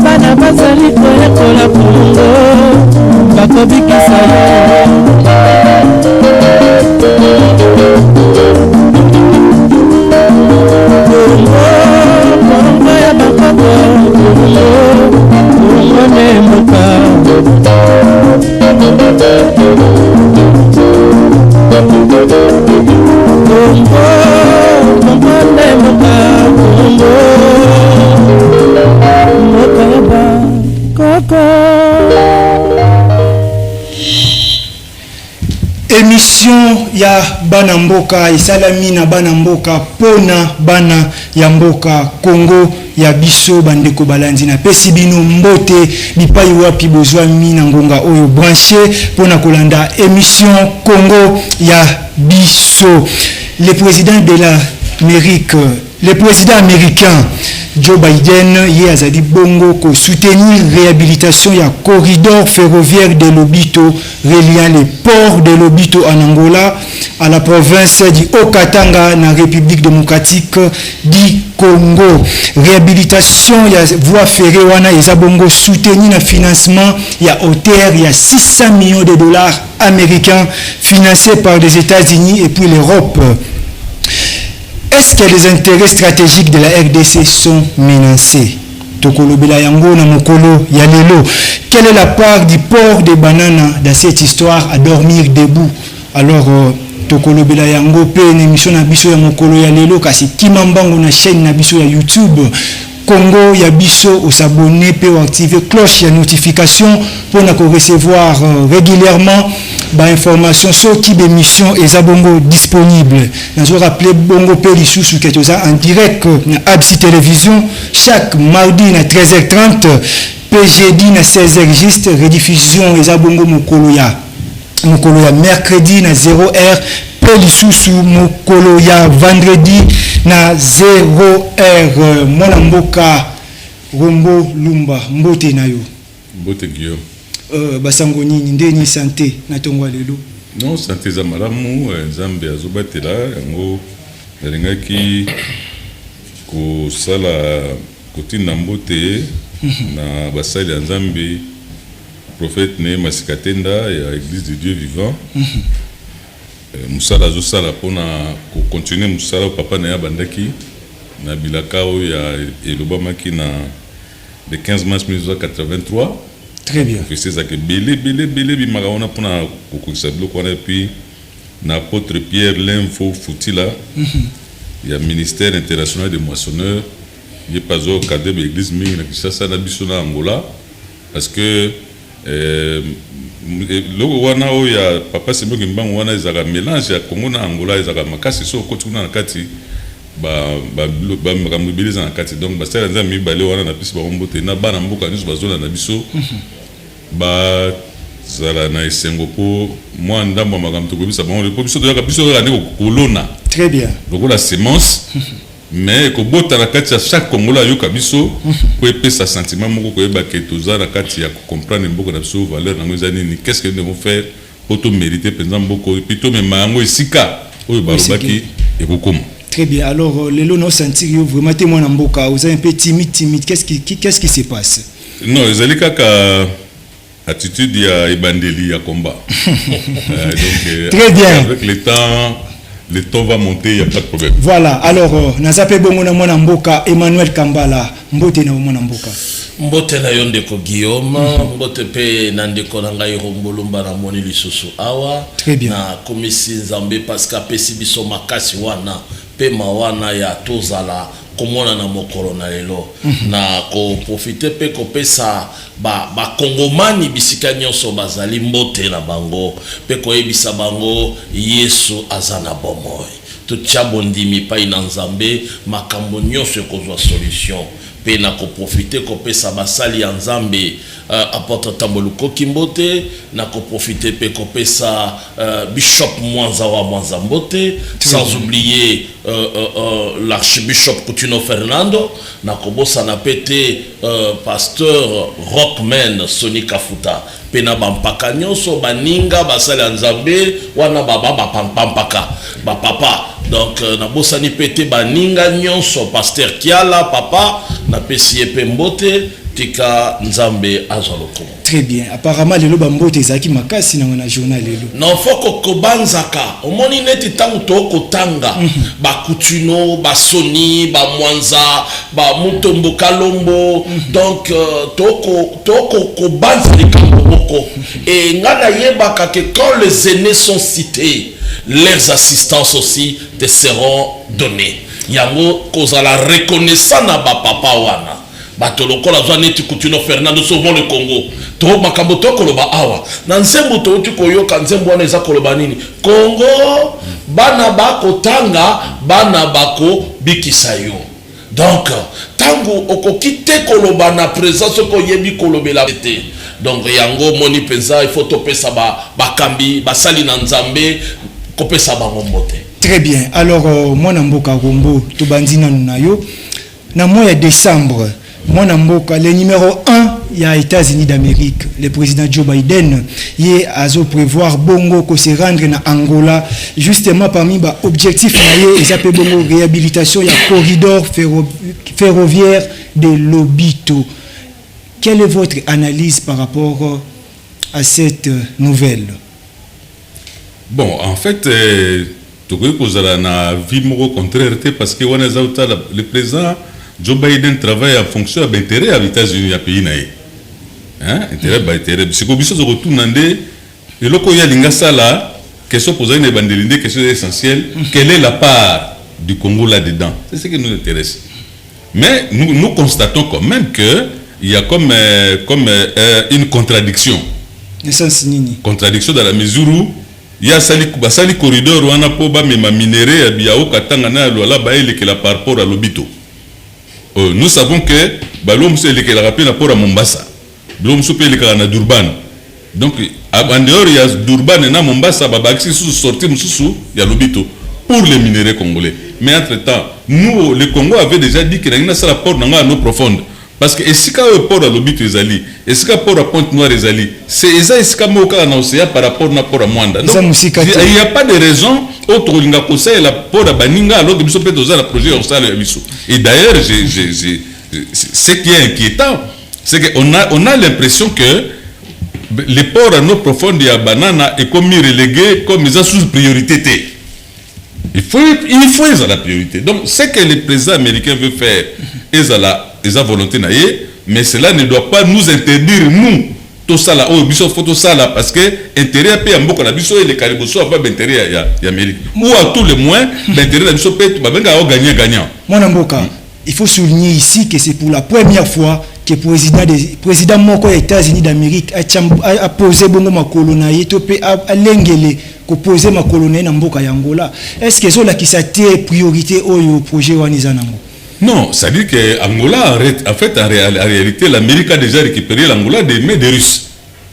bana bazali koyekola Kongo bakobikisa Kongo ya bakoko Kongo nemoka Kongo nemoka Émission ya bana mboka esalami na bana mboka pona bana ya mboka Congo ya biso bandeko balandi na pesi bino mbote bipai wapi bozwa mina ngonga oyo branché pona kolanda émission Congo ya biso. Le président de l'Amérique, le président américain Joe Biden y a dit bongo ko soutenir réhabilitation ya corridor ferroviaire de Lobito reliant les ports de Lobito en Angola à la province du Haut-Katanga na République démocratique du Congo. Réhabilitation ya voie ferrée wana eza bongo soutenir na financement ya hauteur ya 600 millions de dollars américains financés par les États-Unis et puis l'Europe. Est-ce que les intérêts stratégiques de la RDC sont menacés? Tokolobela yango na mokolo ya lelo. Quelle est la part du port de Banana dans cette histoire à dormir debout? Alors tokolobela yango pe na émission na biso ya mokolo ya lelo kasi kimambango na chaîne na biso ya YouTube Congo ya biso au s'abonner pe activer cloche ya notification pour na recevoir régulièrement ba information sur qui d'émission et zabongo disponible. Nous allons rappeler bongo pe lisusu que toza en direct na Absi Télévision chaque mardi na 13h30 PGD na 16h juste rediffusion et zabongo mokolo ya mercredi na 0h pe lisusu mokolo ya vendredi na 0h. Mwana mboka Rombo Lumba mbote na yo mbote Guillaume basango nini ndeni santé na tongwa lelo? Non, santé za malamu nzambe azobatela yango nalingaki kosala kotinda mbote na basali ya nzambe prophète ne Masikatenda ya église de Dieu vivant musala azosala mpona kocontinue musala papa na ya bandaki na bilaka oyo ya elobamaki na le 15 mars 1983. Très bien. C'est ça que belé bimagaona pour na kokokisa biloko wana puis na apôtre Pierre Linfo Futila il y a ministère international des moissonneurs il y a pas au cadre de l'église mingi na Kinshasa na biso na Angola parce que loko wana o ya papa Semo Kimbangu wana ezaka mélange ya Congo na Angola ezaka makasi so ko tuna na kati ba mobiliser na kati donc ba sala nzambi balé wana na pisi ba mbote na bana mboka nyuso bazona na biso ba zala na esengo po moi ndambo makambo to kobisa ba po biso to biso ka ndeko kolona. Très bien. Donc la semence mais ko bota na kati ya chaque Congolais yoka biso ko epesa sentiment moko ko yeba ke toza na kati ya comprendre mboka na biso valeur na ngozani ni qu'est-ce que nous devons faire pour to mériter pendant mboko plutôt même mango esika oyo ba robaki et kokoma. Très bien. Alors, les lots, nous sentir vraiment témoin en boca. Vous êtes un peu timide. Qu'est-ce qui se passe? Non, ils ont une attitude à Ibandeli à combat. Donc, très bien. Avec le temps va monter, il n'y a pas de problème. Voilà. Alors, nous avons bon mon mboka Emmanuel Kambala. Mbote na mon mboka. Mbote na yonde ko Guillaume, mbote pe nandeko na ngai Rombolumba na moni lisusu awa. Très bien. Na komisi nzambe parce que pesi biso makasi wana. Pe mawana ya tozala komona na mokolo na lelo na ko profiter pe ko pesa ba kongomani bisika nyonso bazali mbote na bango pe ko ebisa bango Yesu azana bomoi to tchabondimi pa ina nzambe makambo nyonso kozwa solution pe na ko profiter ko pesa basali ya nzambe apporte tamboluko kimbote na ko profiter pe ko pesa bishop Mwanza wa Mwanza mbote sans oublier l'archbishop Coutinho Fernando na ko bossa na pété pasteur Rockman Soni Kafuta pe na bampaka nyonso baninga basali ya nzambe wana baba bapampaka ba papa donc na bosani pete baninga nyonso pasteur Kiala papa na pesi epe mbote tika nzambe azwa lokomo. Très bien. Apparemment lelo bambote ezaki makasi na journal lelo. Non foko kobanzaka omoni neti tangu toko tanga ba kutuno ba soni ba mwanza ba mutombo kalombo donc toko kobanza likambo moko et ngana yebaka que quand les aînés sont cités leurs assistances aussi te seront données yango kozala reconnaissant na ba papa wana bato lokola zwa neti Coutinho Fernando Sauvons le Congo to makambo to koloba awa na nzembo to uti koyoka nzembo wana eza koloba nini Congo bana bako tanga bana bako bikisa yo donc tango okokite koloba na présence ko yebi kolobela te donc yango moni penza il faut to pesa bakambi basali na nzambe ko pesa bango mbote. Très bien. Alors mwana mboka Gombo to bandina na yo na mois de décembre Mon mboka, le numéro 1, il y a États-Unis d'Amérique, le président Joe Biden, il a prévoir bongo ko se rendre na Angola, justement parmi les objectifs, il y a bongo réhabilitation, il y a corridor ferroviaire de Lobito. Quelle est votre analyse par rapport à cette nouvelle? Bon, en fait, tu peux poser la vie contraire parce que le président Joe Biden travaille en fonction de l'intérêt des États-Unis à pays naïe. Intérêt intérêt. C'est comme ça que retour nandé et lorsqu'on y a l'ingassa là, question posée une bandelinde, question essentielle. Quelle est la part du Congo là-dedans? C'est ce qui nous intéresse. Mais nous constatons quand même que il y a comme une contradiction. Contradiction dans la mesure où il y a sali corridor où on a pas même minéré à biao katanga na lola baile que la par rapport à Lobito. Nous savons que l'homme se le rappelle rapport à Mombasa. L'homme se peut le à Durban. Donc en dehors il y a Durban et na Mombasa babaxi sous sortir sous il y a Lobito pour les minéraux congolais. Mais entre-temps, nous le Congo avait déjà dit que il y a un port dans l'eau profonde. Parce que si quand le port à Lobito ezali, et si quand port à Pointe-Noire ezali, c'est ça est-ce que moka na océan par rapport na port à Mwanda. Donc il n'y a pas de raison autre linga conseil la port à Baninga alors que biso peut doser la projet au sale biso. Et d'ailleurs ce qui est inquiétant, c'est qu'on a l'impression que les ports à eau profonde et à Banana est comme relégué comme ils ont sous priorité. Il faut la priorité. Donc ce que le président américain veut faire ils ont volonté naïe, mais cela ne doit pas nous interdire, nous, tout ça là, tout ça là, parce que l'intérêt peut en beaucoup, et les Cariboso n'ont pas d'intérêt à l'Amérique. Ou à tout le moins, l'intérêt de peut gagnant. Mon Mboka, il faut souligner ici que c'est pour la première fois que le président Moko des États-Unis d'Amérique a posé bongo ma colonie, a l'engélé, a posé ma colonie dans Mboka Yangola. Est-ce que c'est là qui s'est priorité au projet Wanizanango? Non, ça dit que Angola, en fait, en réalité, l'Amérique a déjà récupéré l'Angola des mains des Russes.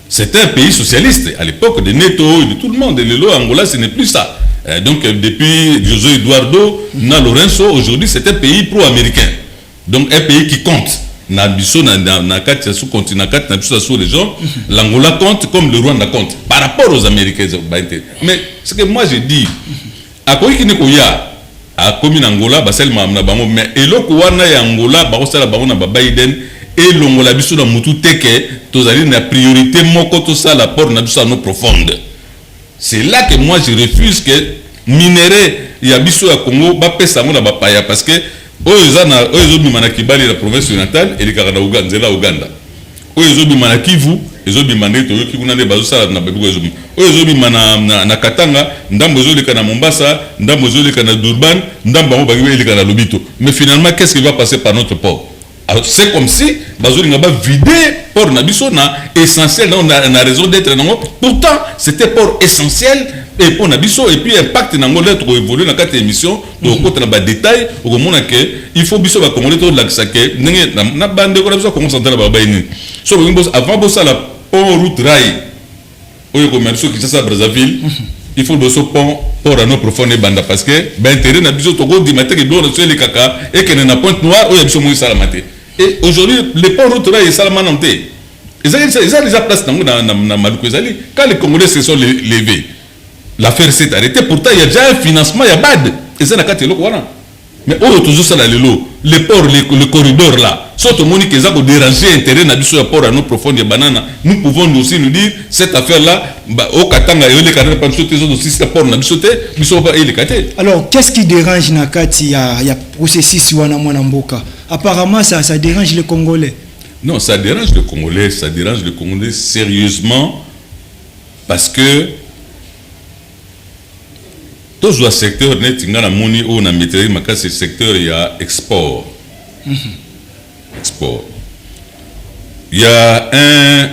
C'était un pays socialiste. À l'époque de Neto et de tout le monde. Angola, ce n'est plus ça. Donc, depuis José Eduardo, na Lorenzo, aujourd'hui, c'est un pays pro-américain. Donc, un pays qui compte. Na biso na kati sous-continent, na biso sur les gens, l'Angola compte comme le Rwanda compte. Par rapport aux Américains. Mais ce que moi, j'ai dit, à quoi il y a a commune Angola basel mamna bango mais eloko wana ya Angola bakosala bango na Biden et longola biso na mutu teke tozali na priorité moko to ça la porte na biso no profonde. C'est là que moi je refuse que minerai ya biso ya Congo ba pesa ngo na bapaya parce que oyo bimana Kibali la province orientale et le Canada Uganda oyo bimana Kivu ezo bimana to yoki kuna ne bazosala na bebuko ezo bimana na Katanga ndambo ezoleka na Mombasa ndambo ezoleka na Durban ndambo bango bakibe na Lobito. Mais finalement qu'est-ce qui va passer par notre port? Alors c'est comme si bazolinga ba vider port na biso na essentiel on a raison d'être non. Pourtant c'était port essentiel et pour na biso et puis impact na ngolo to évoluer na quatre émissions to côté na ba détail au mona que il faut biso ba congolais to la saké na bande ko na biso Congo central ba bayini. So avant bossa la pont route rail au commerce qui ça Brazzaville il faut bosso pont pour à nos profondes banda parce que ben intérêt na biso to go di maté que do na le kaka et que na Pointe Noire o ya biso mo salamate. Et aujourd'hui, les ports routiers et Salman Nanté, ils ont déjà place dans Maluku. Quand les Congolais se sont levés, l'affaire s'est arrêtée. Pourtant, il y a déjà un financement, il y a BAD. et ça n'a qu'à te le voir. Mais toujours ça le port, le corridor là, surtout Monique qui a dérangé l'intérêt n'a pas port à nos profondes bananes. Nous pouvons aussi nous dire cette affaire là, au Katanga et les Canadiens pensent que aussi ce port n'a pas sauté, mais sont pas les Katé. Alors qu'est-ce qui dérange Nakati? Il y a processus wana mwana mboka. Apparemment ça dérange les Congolais. Non, ça dérange les Congolais, sérieusement parce que tout le secteur net ngana moni o na météo makasi secteur il y a export. Export. Il y a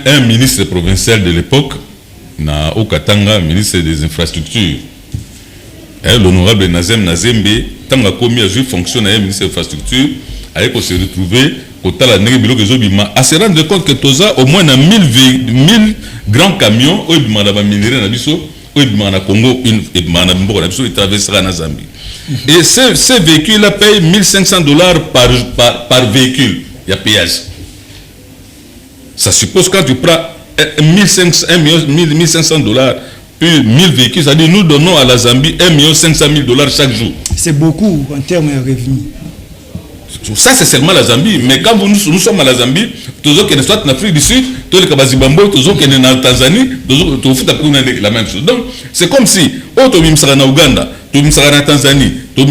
un ministre provincial de l'époque na Okatanga, ministre des infrastructures. L'honorable Nazem Nazembe tanga komi a joué fonction na ministre des infrastructures avec se retrouver au tala negi bilo kezo bima à se rendre compte que toza au moins na 1000 grands camions au bima na ba minerais na biso au Congo, il traversera la Zambie. Et ces véhicules-là payent $1,500 par véhicule. Il y a payage. Ça suppose quand tu prends $1,500, puis 1000 véhicules, ça dit nous donnons à la Zambie $1,500,000 chaque jour. C'est beaucoup en termes de revenus. Ça c'est seulement la Zambie, mais quand nous sommes à la Zambie, toujours qu'on soit en Afrique du Sud, tous les Kabazibambo, toujours qu'on est en Tanzanie, toujours la même chose. Donc c'est comme si tu es en Ouganda, tu es en Tanzanie, tu es en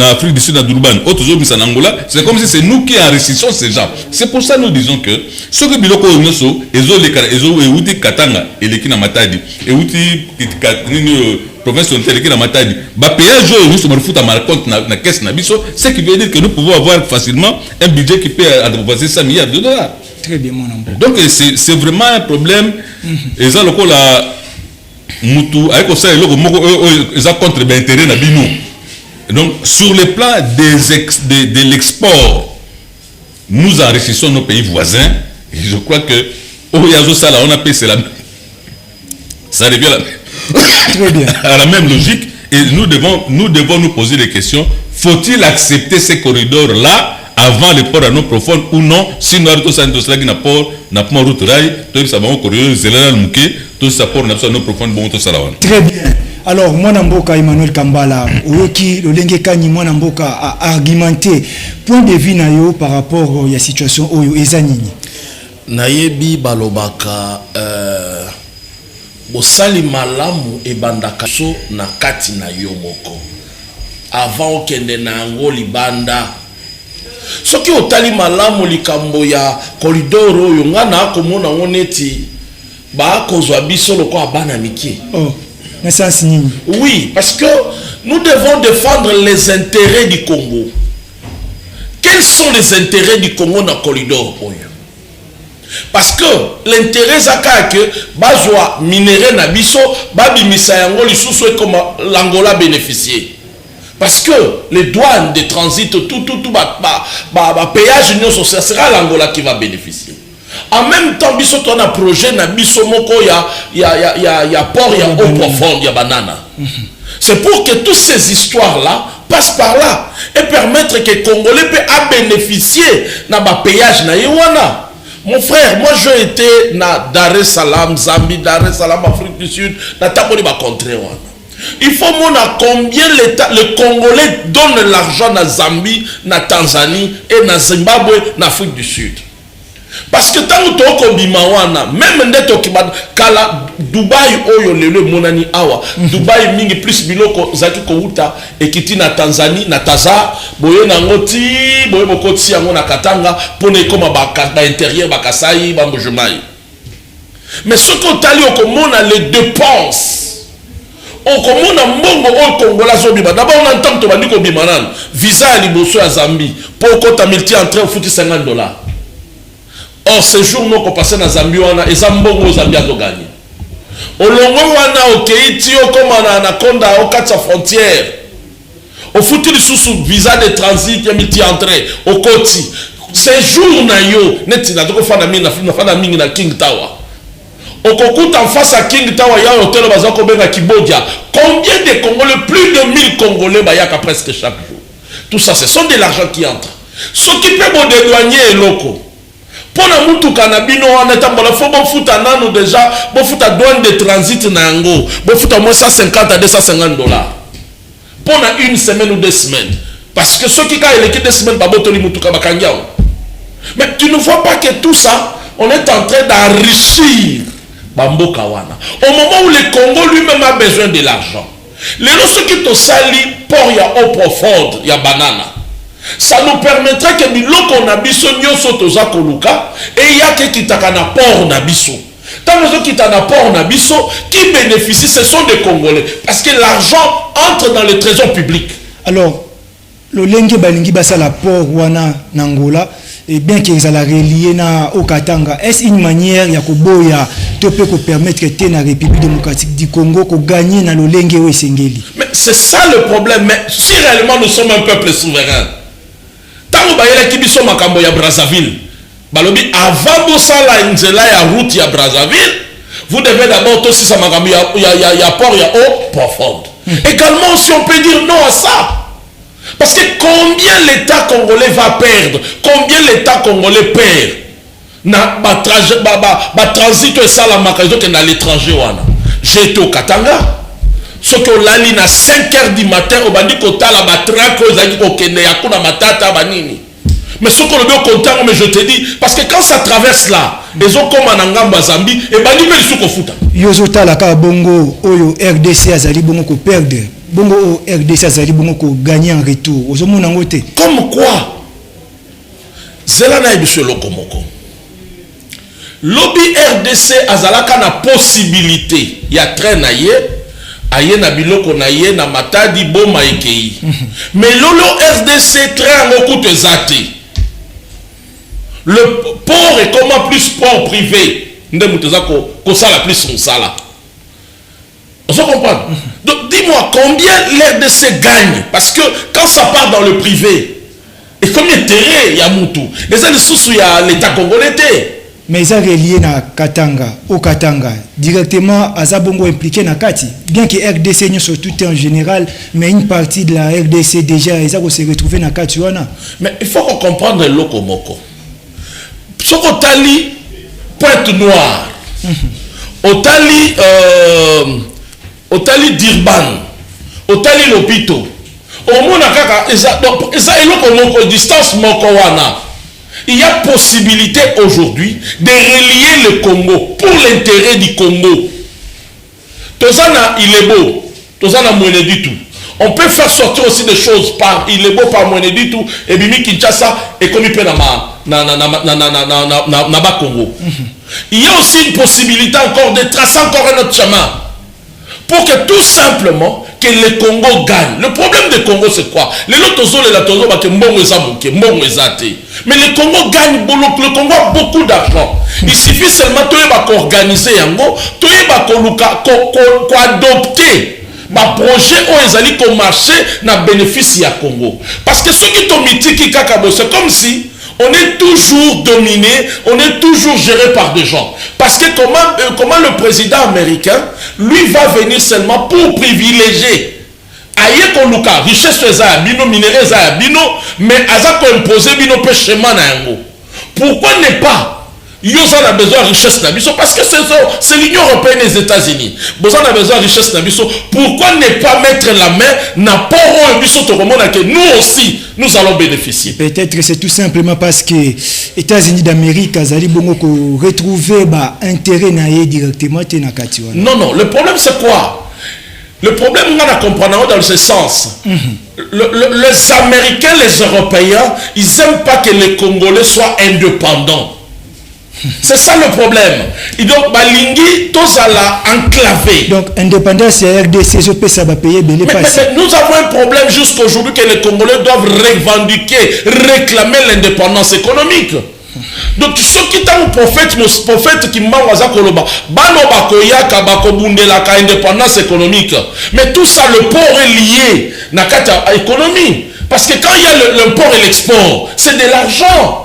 Afrique du Sud, à Durban, toujours en Angola, c'est comme si c'est nous qui enrichissons ces gens. C'est pour ça que nous disons que ce que Biloko Onoso, et Katanga, et les Kinamatadi, et province de Matadi, péage na caisse na biso, ce qui veut dire que nous pouvons avoir facilement un budget qui peut dépasser $100 milliards. Très bien, mon amour. Donc c'est vraiment un problème. Et ça, le coup là, Moutou, avec ça, ils ont contre l'intérêt na bino. Donc sur le plan de l'export, nous enrichissons nos pays voisins. Et je crois que on a payé cela. Ça revient là. Très bien. À la même logique, et nous devons nous poser des questions. Faut-il accepter ces corridors-là avant le port à nos profondes ou non? Si nous avons tout ça, port, route rail, tout ça va au corridor, tout ça port, à nos profondes, bon, tout ça là. Très bien. Alors, Mwana Mboka Emmanuel Kambala, Oyoki, le Lengekani Mwana Mboka a argumenté point de vue na yo par rapport à la situation Oyo Ezanini. Nayebi balobaka bosali malamu ebandaka so na kati na yo moko avant okende na yango libanda. Soki otali malamu likambo ya corridor oyo nga na akomona ngo neti baakozwa biso lokola bana mike. Oh, na sens nini? Oui, parce que nous devons défendre les intérêts du Congo. Quels sont les intérêts du Congo dans le corridor oyo? Parce que l'intérêt zaka que bazwa minéraux na biso babimisa yango lisusu comme l'Angola bénéficier. Parce que les douanes de transit tout péage union ça sera l'Angola qui va bénéficier. En même temps biso to na projet na biso moko ya port ya eau profonde ya banana. C'est pour que toutes ces histoires là passent par là et permettre que les Congolais puissent bénéficier na ba péage na yewana. Mon frère, moi j'ai été na Dar es Salaam, Zambie, Dar es Salaam, Afrique du Sud, na taboni ba contrée wana. Il faut montrer combien les Congolais donnent l'argent na Zambie, na Tanzanie et na Zimbabwe, na Afrique du Sud. Parce que tant que tu bima wana, même ndeto kala Dubaï oyo lelo monani awa, Dubaï mingi plus biloko zaki ko uta ekiti na Tanzanie na Taza, boye na ngoti, boye mokoti yango na Katanga pone koma ba intérieur ba Kasai ba Mbujumai. Mais ce qu'on tali okomona les dépenses. Okomona mbongo o Kongola zo bima. D'abord on entend to bandi ko bima nan. Visa ya liboso ya Zambie, pour ko ta multi entrée au futi $50. Or, ce jour, nous passons dans Zambie, et Zambongo Zambie a gagné. Au long wana au Keiti, au Komana, Anaconda, au 4 frontières. Au foutu du sous visa de transit, il y a mis entrée, au Koti. Ce jour, na yo, net, na doko fana mingi na King Tower. Au Kokuta en face à King Tower, il y a un hôtel bazako benga Kibodia. Combien de Congolais, plus de 1000 Congolais, bayaka presque chaque jour. Tout ça, ce sont de l'argent qui entre. Ce qui peut me déloigner est loco. Pour la moutou kanabino on est en faut bon foot nano déjà bon foot douane de transit na yango bon foot à moins $150 à $250. pendant une semaine ou 2 semaines. Parce que ceux qui ont électé 2 semaines, mais tu ne vois pas que tout ça, on est en train d'enrichir Bambo Kawana. Au moment où le Congo lui-même a besoin de l'argent. Les ceux qui te salissent, pour y a eau profonde, il y a banana. Ça nous permettrait que nous qu'on a biso nyoso toza koluka et il y a que qui takana port na biso. Tant que qui takana port na biso qui bénéficient ce sont des Congolais parce que l'argent entre dans le trésor public. Alors le lenge balingi basala port wana Nangola et bien qu'ils la relier na Okatanga, est-ce une manière ya koboya to peut ko permettre que na République démocratique du Congo ko gagner na le lenge o esengeli? Mais c'est ça le problème. Mais si réellement nous sommes un peuple souverain, tant que bayela kibiso makambo ya Brazzaville, balobi avant bosala nzela ya route ya Brazzaville, vous devez d'abord aussi ça makambo ya port ya eau profonde. Également si on peut dire non à ça. Parce que combien l'État congolais va perdre, combien l'État congolais perd na transit et ça la makazo que dans l'étranger wana. J'ai été au Katanga. Ce que l'ali na 5h du matin au bandi kota la batraque aux amis au Kenya yakuna matata banini. Mais ce qu'on le content mais je te dis parce que quand ça traverse là, les ont comme en Ngamba Zambie et bandi mais ils sont futa. Yozota la ka bongo oyo RDC azali bongo ko perdre. Bongo RDC azali bongo ko gagner en retour. Ozomona ngote. Comme quoi? Zelana ebisho lokomoko. Lobby RDC azalaka na possibilité ya train na ye aye na biloko na ye na matadi boma ekei. Mais lolo RDC train ngokuto ezate. Le port est comment plus port privé. Nde muteza ko sala plus son sala. Vous comprenez? Donc dis-moi combien l'RDC gagne parce que quand ça part dans le privé et combien d'intérêt il y a Moutou. Les ailes sous il y a l'État congolais. Mais ils sont reliés à Katanga, au Katanga, directement à Zabongo impliqué dans Kati. Bien que RDC n'y soit tout en général, mais une partie de la RDC déjà, ils ont se retrouvé dans Kati. Mais il faut qu'on comprenne le Lokomoko. Ce qu'on t'a dit, Pointe Noire, Otali Dirban, Otali Lopito, au monde à distance Mokowana. Il y a possibilité aujourd'hui de relier le Congo pour l'intérêt du Congo. Tozana il est beau, Tozana moine du tout. On peut faire sortir aussi des choses par il est beau par moine du tout et Bimi Kinshasa et comme il peut na Congo. Il y a aussi une possibilité encore de tracer encore un autre chemin pour que tout simplement que le Congo gagne. Le problème du Congo c'est quoi? Les lotozo les latozo ba ke mbongo ezamuke, mbongo ezate. Mais le Congo gagne, le Congo a beaucoup d'argent. Il suffit seulement de organiser yango, de adopter ma projet où ils allaient marcher na bénéfice ya Congo. Parce que ceux qui t'ont mis tiki kakabo, c'est comme si on est toujours dominé, on est toujours géré par des gens. Parce que comment le président américain, lui va venir seulement pour privilégier. Aïe koluka, richesse eza bino, minéraux eza bino, mais aza ko imposer bino pe chemin na yango. Pourquoi ne pas Yosa a besoin de richesse nabiso parce que c'est l'Union européenne et les États-Unis. Besoin a besoin de richesse nabiso. Pourquoi ne pas mettre la main na poro biso to komona que nous aussi nous allons bénéficier. Peut-être c'est tout simplement parce que États-Unis d'Amérique azali bongo ko retrouver ba intérêt na ye directement te na kati wana. Non, le problème c'est quoi? Le problème on a comprendre dans ce sens. Les Américains, les Européens, ils n'aiment pas que les Congolais soient indépendants. C'est ça le problème. Et donc, Balingi, tous à la enclavé. Donc, indépendance, c'est RDC, je peux ça va payer mais nous avons un problème jusqu'aujourd'hui que les Congolais doivent revendiquer, réclamer l'indépendance économique. Donc, ceux qui sont prophètes qui m'ont dit Bano Bakoyaka Bakobundela ka indépendance économique. Mais tout ça, le port est lié à l'économie. Parce que quand il y a l'import et l'export, c'est de l'argent.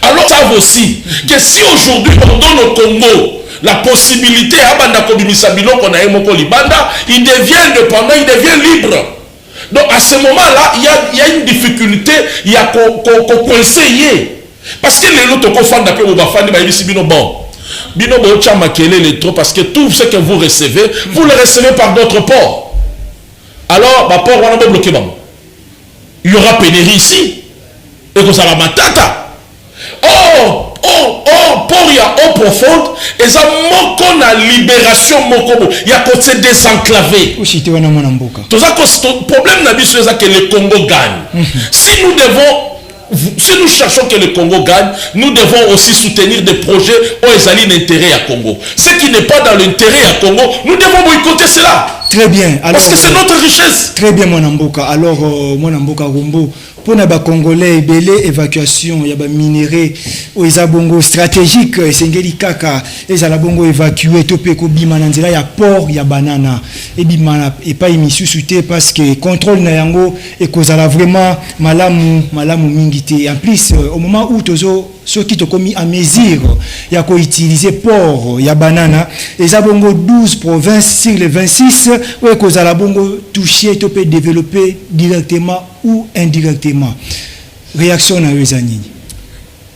Alors ça aussi que si aujourd'hui on donne au Congo la possibilité à il devient indépendant, il devient libre. Donc à ce moment-là, il y a une difficulté, il y a qu'on conseiller. Parce que les autres confondent d'après au Bafandi, bon. Bino bo chama kele les trop parce que tout ce que vous recevez le recevez par d'autres ports. Alors port wana ba bloquer bango. Il y aura pénurie ici. Et que ça la matata. Pour y a eau profonde, et ça moko na libération moko, il y a qu'on s'est désenclavé. Oshite wana mwana mboka. Tout ça, le problème n'a c'est que le Congo gagne. Si nous cherchons que le Congo gagne, nous devons aussi soutenir des projets où ils ont l'intérêt à Congo. Ce qui n'est pas dans l'intérêt à Congo, nous devons boycotter cela. Très bien. Alors, parce que c'est notre richesse. Très bien, mon Mboka. Alors, mon Mboka Rombo, pour les Congolais, belé évacuation, il y a des minéraux, ils ont bongo stratégique, c'est kaka, ils ont bongo évacué, topé ko bimananzela, il y a port, il y a banana, et bimana et pas émission souté parce que contrôle na yango et cause à la vraiment malamu mingité. En plus, au moment où tozo ceux qui ont commis à mesure, il y a utiliser port, il y a banana, et ça bongo 12 provinces sur les 26, où cause à la bongo toucher, tu peux développer directement ou indirectement. Réaction à Wezani?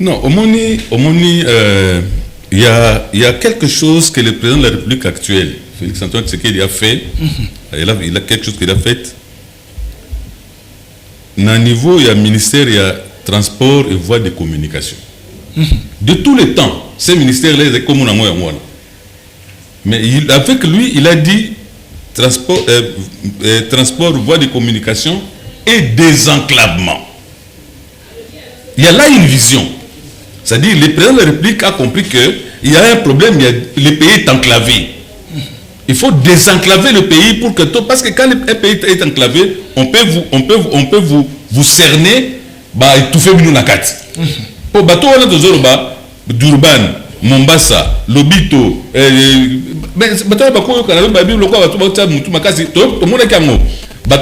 Non, au Moni, il y a quelque chose que le président de la République actuelle, Félix Antoine Tshisekedi, a fait. Il a quelque chose qu'il a fait. Au niveau, il y a ministère, il y a transport et voies de communication. De tous les temps, ces ministères-là, c'est comme on a moins. Mais avec lui, il a dit transport, voies de communication et désenclavement. Il y a là une vision. C'est-à-dire, le président de la République a compris qu'il y a un problème, le pays est enclavé. Il faut désenclaver le pays pour que tout, parce que quand un pays est enclavé, on peut vous cerner, étouffer nous la carte. Pour bateau on a des Durban, Mombasa, Lobito, mais bateau bako kana ba bible quoi bateau ba mutu makasi to monde kango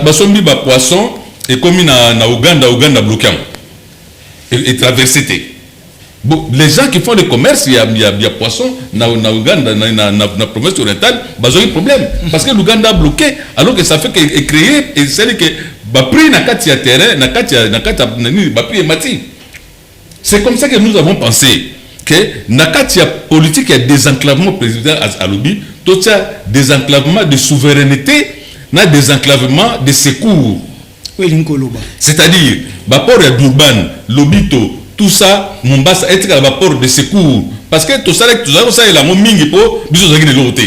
basombi ba poisson et comme na Uganda bloqué et traversé. Bon, les gens qui font le commerce, il y a poisson na Uganda na province orientale, ils ont un problème parce que l'Ouganda a bloqué alors que ça fait que créer et c'est que ba prix na kati ya terrain na kati ba prix mati. C'est comme ça que nous avons pensé que nakati ya politique ya désenclavement président à lobby, tout ça désenclavement de souveraineté, na désenclavement de secours. C'est-à-dire baport ya Durban, Lobito, tout ça Mombasa est un baport de secours parce que tout ça est la mingi pour biso zaki de l'autre.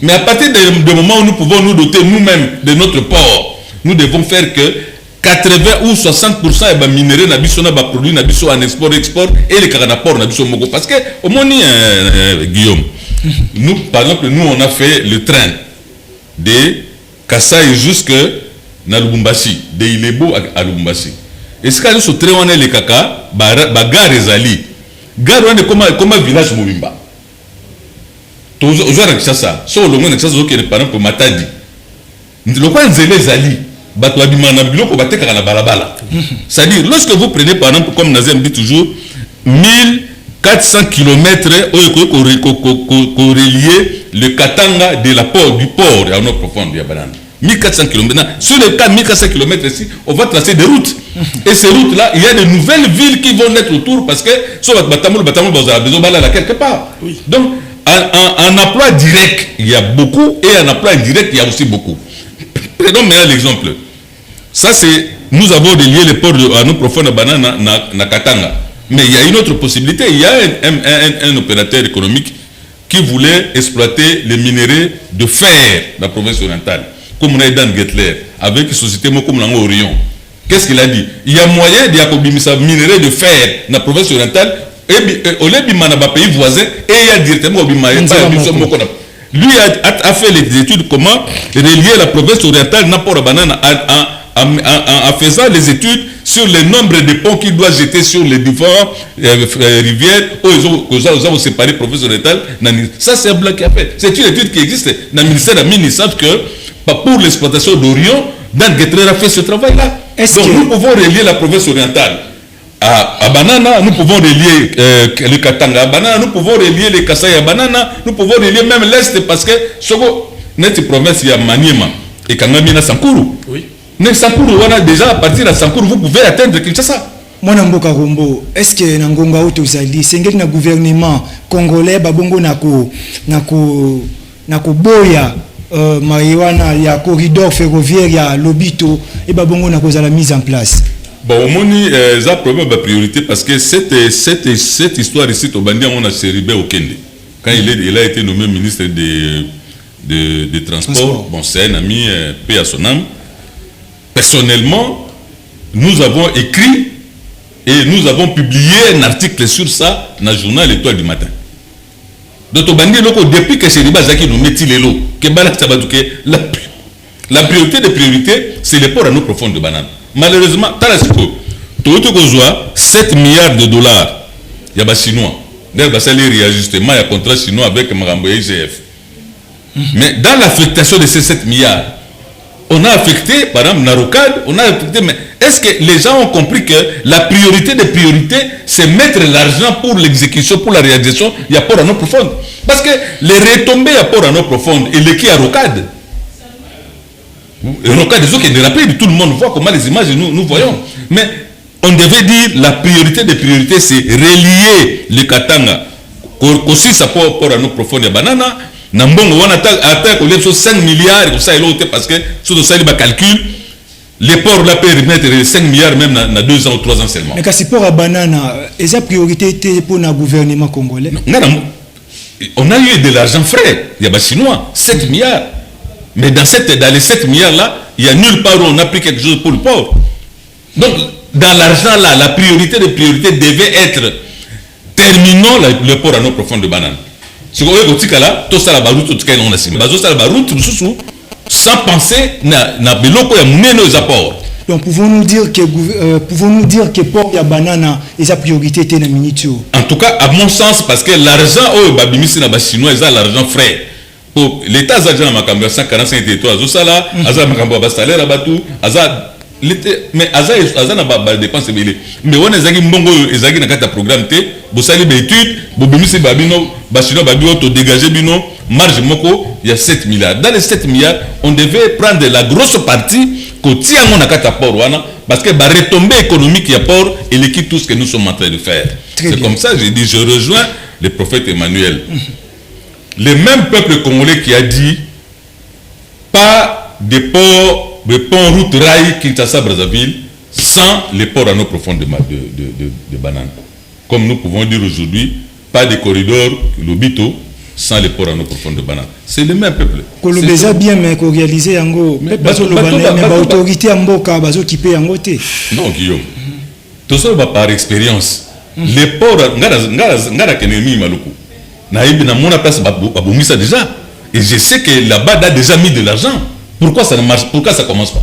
Mais à partir du moment où nous pouvons nous doter nous-mêmes de notre port, nous devons faire que 80 ou 60% de minéraux na biso na ba produits na biso en export et les caranaports na biso moko parce que au moni Guillaume nous par exemple nous on a fait le train de Kasai jusque na Lubumbashi de Ilebo à Lubumbashi et ce que ce train on est le kaka ba gare ezali gare on est comme village mobimba to ozora ça so le monde ça zo que par exemple Matadi le coin nzele ezali. C'est-à-dire, lorsque vous prenez par exemple, comme Nazem dit toujours, 1400 km pour relier le Katanga du port à notre profond de Banane. 1400 km. Sur le cas 1400 km ici, on va tracer des routes. Et ces routes-là, il y a de nouvelles villes qui vont naître autour parce que sur le bâtiment, vous avez besoin d'aller quelque part. Donc, en emploi direct, il y a beaucoup et en emploi indirect, il y a aussi beaucoup. Prenons maintenant l'exemple. Ça, c'est. Nous avons relié les ports à nos profondes bananes na Katanga. Mais il y a une autre possibilité. Il y a un opérateur économique qui voulait exploiter les minéraux de fer de la province orientale. Comme on a dans Gettler, avec une société comme Orion. Qu'est-ce qu'il a dit? Il y a moyen d'y minéraux de fer dans la province orientale. Et au lieu de pays voisins, et il y a directement lui a fait les études comment relier la province orientale Napora Banana en faisant les études sur le nombre de ponts qu'il doit jeter sur les différentes rivières où ils ont séparé la province orientale. Ça, c'est un blanc qui a fait. C'est une étude qui existe. Dans le ministère de la Mine, ils savent que pour l'exploitation d'Orion, Dan Gettler a fait ce travail-là. Donc nous pouvons relier la province orientale à Banana, nous pouvons relier le Katanga à Banana, nous pouvons relier les Kasai à Banana, nous pouvons relier même l'Est parce que notre province, il y a Maniema et Kangamina Sankuru. Oui. Mais Sankuru, déjà à partir de Sankuru, vous pouvez atteindre Kinshasa. Mwana Mboka Rombo, est-ce que Nangonga Otozali, c'est un gouvernement congolais, babongo nako boya marijuana ya corridor ferroviaire ya Lobito et babongo na cause la mise en place. Bon, au moni, ça problème de priorité parce que cette histoire ici, au Bandi, on a Seribé au Kende. Quand il a été nommé ministre de Transport, bon, c'est un ami, paix à son âme. Personnellement, nous avons écrit et nous avons publié un article sur ça dans le journal L'Étoile du matin. Donc, au Bandi, depuis que Seribé Zaki nous met il l'eau, la priorité des priorités, c'est le port à nos profondes de banane. Malheureusement, tout 7 milliards de dollars, il y a des Chinois. D'ailleurs, il y a des réajustements, il y a un contrat chinois avec Marambo IGF. Mais dans l'affectation de ces 7 milliards, on a affecté, par exemple, Narocad, on a affecté, mais est-ce que les gens ont compris que la priorité des priorités, c'est mettre l'argent pour l'exécution, pour la réalisation, il y a port à nos profondes. Parce que les retombées à port à nos profondes, et les qui à Rocade, Rocade, des autres qui est rapide, tout le monde voit comment les images nous voyons. Mais on devait dire la priorité des priorités, c'est relier le Katanga, aussi ça port à nos profondes de banana. Nambongo on attaque au 5 milliards pour ça et l'autre parce que sur ça il va calcul les ports la périmètre 5 milliards même dans 2 ans ou 3 ans seulement. Mais quand c'est pour la banana, est-ce la priorité était pour le gouvernement congolais? Non, on a eu de l'argent frais, il y a des Chinois, 7 milliards. Mais dans les 7 milliards là, il y a nulle part où on a pris quelque chose pour le port. Donc dans l'argent là, la priorité des priorités devait être terminons le port à nos profondes de banane. Si vous voyez que là, tout ça la route, tout ça on a signé. Tout ça la route, sans penser na beloko ya muneno les apports. Donc pouvons-nous dire que port ya banana est sa priorité était na minitio. En tout cas, à mon sens, parce que l'argent oh babimisi na ba chinois, ils ont l'argent frais. Pour l'État a déjà makambo 145 territoires. Zo là, aza makambo ba salaire abatu, aza mais aza na ba dépense belé. Mais on ezaki mbongo ezaki na kata programme té, bo sali ba étude, bo bimisi babino ba chinois babio to dégager bino marge moko, il y a 7 milliards. Dans les 7 milliards, on devait prendre la grosse partie côté à mon akata port wana parce que ba retombée économique ya port et l'équipe tout ce que nous sommes en train de faire. C'est comme ça j'ai dit je rejoins le prophète Emmanuel. Le même peuple congolais qui a dit pas de port, de pont route rail Kinshasa-Brazzaville sans les ports à nos profondes de bananes. Comme nous pouvons dire aujourd'hui, pas de corridor Lobito sans les ports à nos profondes de bananes. C'est le même peuple. Kolobeza bien mais ko réaliser yango mais autorité amboka bazo kipe yango té. Non Guillaume. Tout ça va par expérience. Les ports ngara kenemi maluku. Naïb na mon place babomisa déjà et je sais que là-bas a déjà mis de l'argent. Pourquoi ça ne marche? Pourquoi ça commence pas?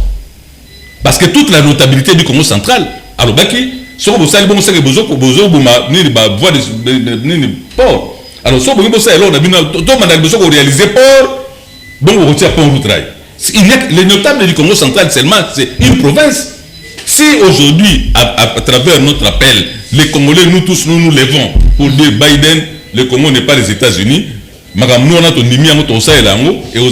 Parce que toute la notabilité du Congo central à l'Obaki, sur le salon, c'est que bozo boma ni ba voie de port. Alors sur le bossa alors on a bien tout mandat besoin de réaliser port. Bon on retire pont route rail. Les notables du Congo central seulement c'est une province. Si aujourd'hui à travers notre appel les Congolais nous tous nous levons pour dire Biden le Congo n'est pas les États-Unis. Madame, nous on a ton nimi en ton et l'ango et aux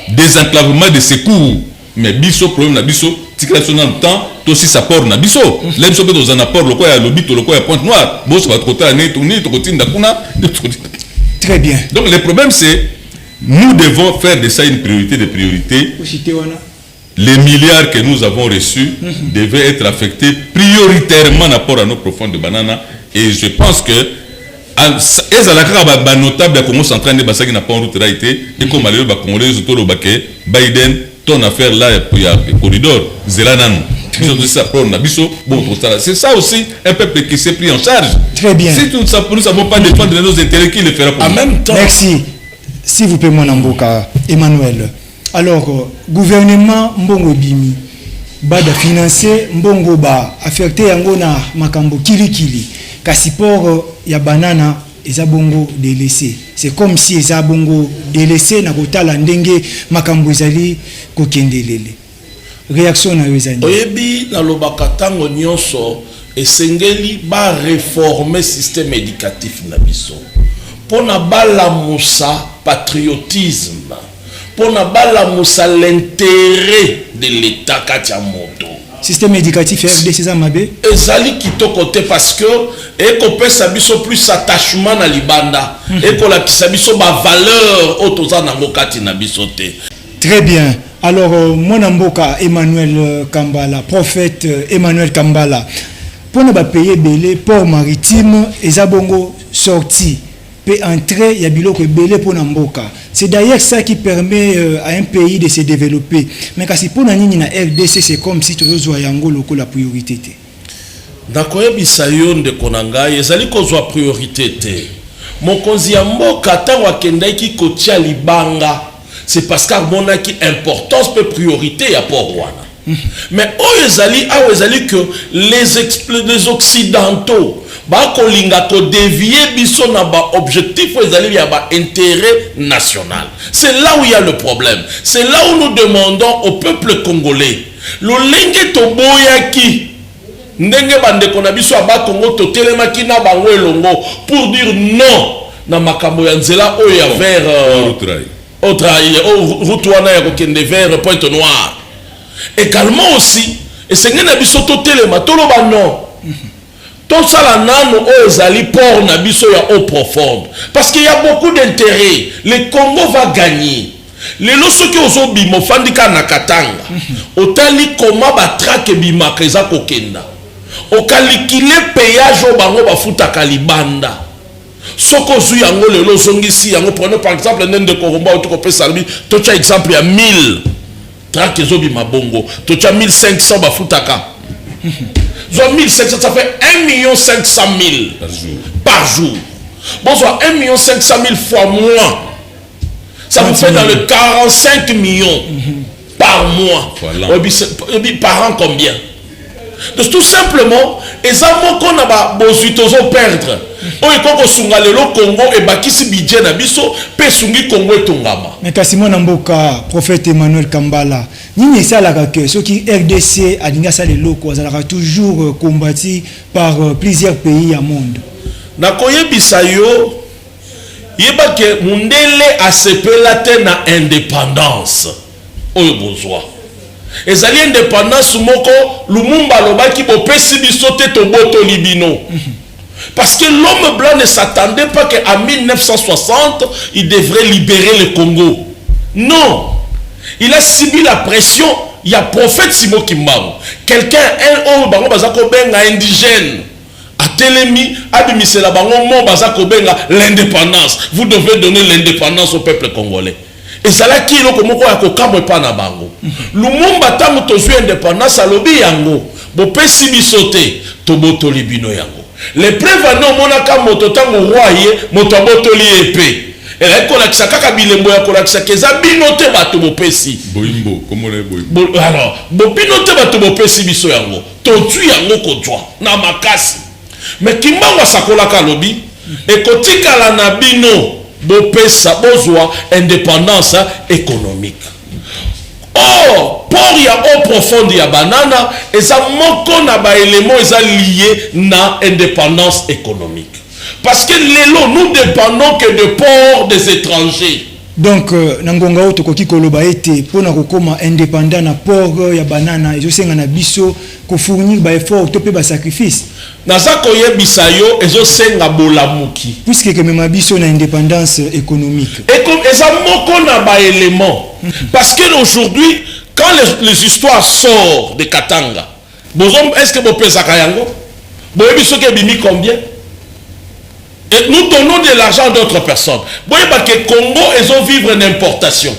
désenclavement de secours. Mais biso problème na biso, tikration dans le temps, tout aussi ça porte na biso. Là biso peut dans un apport le quoi à Lobito, le quoi à Pointe-Noire. Bon ça va trop tard, tourner, tout continue d'akuna. Très bien. Donc le problème c'est nous devons faire de ça une priorité de priorité. Les milliards que nous avons reçus devaient être affectés prioritairement à port à nos profondes de banana et je pense que ezalaka ba notable ya Congo central ne basaki na pont route raité et comme les ba congolais surtout le baké Biden ton affaire là il y a corridor zelananu c'est ça aussi un peuple qui s'est pris en charge. Très bien. Si nous ne savons pas défendre nos intérêts, qui le fera pour nous? En même temps. Merci. S'il vous plaît mon amboka Emmanuel. Alors gouvernement mbongo bimi bada financer mbongo ba affecté yango na makambo kili kasi port ya banana eza bongo délaissé. C'est comme si eza bongo délaissé na kotala ndenge makambo ezali kokendelele. Réaction na yozani. Oyebi na lobaka tango nyonso esengeli ba réformer système éducatif na biso. Pona bala musa patriotisme. Pona bala musa l'intérêt de l'État katia moto. Système éducatif RDC ça mabe ezali kitoko te parce que ekopesa biso plus attachement na libanda ekolakisa biso ba valeur otoza nango kati na biso te. Très bien. Alors, mon amboka Emmanuel Kambala, prophète Emmanuel Kambala, pour ne pas payer belé port maritime, et zabongo sorti, peut entrer, il y a biloko belé pour n'amboka. C'est d'ailleurs ça qui permet à un pays de se développer. Mais quand c'est pour nani na RDC, c'est comme si tu veux yango loko la priorité. Nakoyebisa yo ndeko na ngai ezali kozwa priorité te. Mokonzi ya mboka tango akendaki kotia libanga, c'est parce qu'amonaki importance pe priorité ya port wana. Mais ezali que les occidentaux ba kolinga ko dévier biso na ba objectif ezali ya ba intérêt national. C'est là où il y a le problème. C'est là où nous demandons au peuple congolais lolenge toboyaki ndenge bandeko na biso aba Congo totelemaki na bango elongo pour dire non na makambo ya nzela oyo ya vers route wana ya kokende vers Pointe-Noire. Également aussi esenge na biso totelema toloba non tosala nano oyo ezali port na biso ya eau profonde parce qu'il y a beaucoup d'intérêt. Le Congo va gagner. Lelo soki ozobima ofandika na Katanga otali koma batrake bimaka eza kokenda okalikile péage o bango bafutaka libanda soko zu yango lelo zongisi yango. Prenez par exemple nende Koromba otokopesa libi tocha exemple ya 1000 trake ezobima bongo tocha 1500 bafutaka zo 1500 ça fait 1,500,000 par jour. Bon soit 1,500,000 fois moins. Ça vous fait dans le 45 millions par mois. Voilà. Par an combien? Donc tout simplement, les amants qu'on a besoin de perdre. On est comme au lelo Congo et bakisi budget na biso pe sungi Congo et Tongama. Mais Kasimo Namboka, prophète Emmanuel Kambala, ni ça la que ceux qui RDC a dinga ça les locaux, ça toujours combattu par plusieurs pays au monde. Na koyebisa yo yeba ke mundele asepela te na indépendance oyo bozwa ezali indépendance moko Lumumba lobaki bopesi biso te toboto libino parce que l'homme blanc ne s'attendait pas qu'en 1960 il devrait libérer le Congo. Non, il a subi la pression. Il y a prophète Simon Kimbangu, quelqu'un un bango bazako benga indigène Atelemi, abimisela bango mo bazako benga l'indépendance. Vous devez donner l'indépendance au peuple congolais. Et ça là qui loko moko ya kokamwe pa na bango. Lumumba tango tozwi indépendance alobi yango. Bo pesi bisote to botoli bino yango. Les preuves no monaka moto tango roye moto botoli épée. Et là ko la kisaka bilembo ya ko la kisaka eza bino te bato bo pesi. Boimbo, comment les boimbo. Alors, bo bino te bato bo pesi biso yango. To tu yango ko jwa na makasi. Mais Kimbangu sakolaka lobi et kotikala na bino bopesa bozwa indépendance économique. Or pour ya eau profonde ya banana eza moko na ba élément eza lié na indépendance économique. Parce que lelo nous dépendons que de ports des étrangers. Donc nangonga oto koki koloba ete pona kokoma indépendant na port ya banana ezosenga na biso ko fournir ba effort to pe ba sacrifice. Naza koyebisa yo ezosenga bolamuki. Puisque que même biso na indépendance économique. Et comme eza moko na ba élément. Parce que aujourd'hui quand les histoires sortent de Katanga, est-ce que vous pensez à yango? Vous avez vu bimi combien? Et nous donnons de l'argent à d'autres personnes. Vous voyez que Congo, ils ont vivre d'importation.